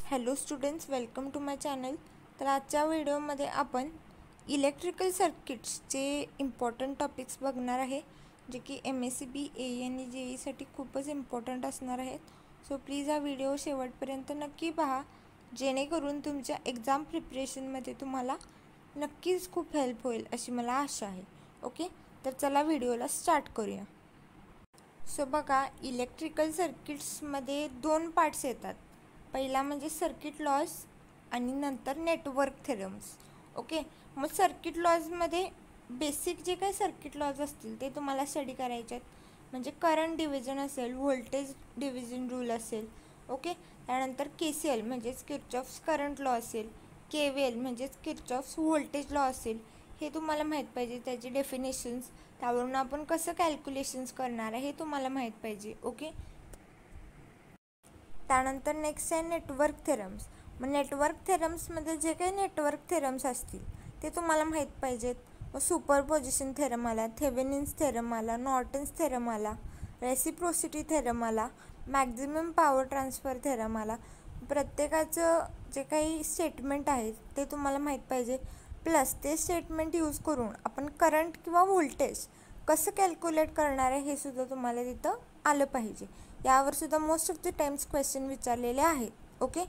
Hello students, welcome to my channel. तर आजच्या व्हिडिओमध्ये आपण इलेक्ट्रिकल सर्किट्सचे इम्पॉर्टंट टॉपिक्स बघणार आहे, जे की MSc AE आणि JEEसाठी खूपच इम्पॉर्टंट असणार आहेत. सो प्लीज हा व्हिडिओ शेवटपर्यंत नक्की पहा, जेणेकरून तुमच्या एक्झाम प्रिपरेशनमध्ये तुम्हाला नक्कीच खूप हेल्प होईल अशी मला आशा आहे. ओके, तर चला व्हिडिओला स्टार्ट करूया. सो बघा, इलेक्ट्रिकल सर्किट्समध्ये दोन पार्ट्स येतात. पहिला म्हणजे सर्किट लॉज आणि नंतर नेटवर्क थेरम्स. ओके, मग सर्किट लॉजमध्ये बेसिक जे काही सर्किट लॉज असतील ते तुम्हाला स्टडी करायचे आहेत. म्हणजे करंट डिव्हिजन असेल, व्होल्टेज डिव्हिजन रूल असेल. ओके, त्यानंतर KCL म्हणजेच किर्चॉफ्स करंट लॉ असेल, KVL म्हणजेच किर्चॉफ्स व्होल्टेज लॉ असेल. हे तुम्हाला माहीत पाहिजे, त्याचे डेफिनेशन्स, त्यावरून आपण कसं कॅल्क्युलेशन्स करणार आहे हे तुम्हाला माहीत पाहिजे. ओके, त्यानंतर नेक्स्ट आहे नेटवर्क थेरम्स. मग नेटवर्क थेरम्समध्ये जे काही नेटवर्क थेरम्स असतील ते तुम्हाला माहीत पाहिजेत. मग सुपरपोजिशन थेरम आला, थेवेनिन्स थेरम आला, नॉर्टन्स थेरम आला, रेसिप्रोसिटी थेरम आला, मॅक्झिमम पॉवर ट्रान्सफर थेरम आला. प्रत्येकाचं जे काही स्टेटमेंट आहे ते तुम्हाला माहीत पाहिजे. प्लस ते स्टेटमेंट यूज करून आपण करंट किंवा व्होल्टेज कसं कॅल्क्युलेट करणार आहे हे सुद्धा तुम्हाला तिथं आलं पाहिजे. यावर सुद्धा most of the times question विचारलेले आहेत. ओके,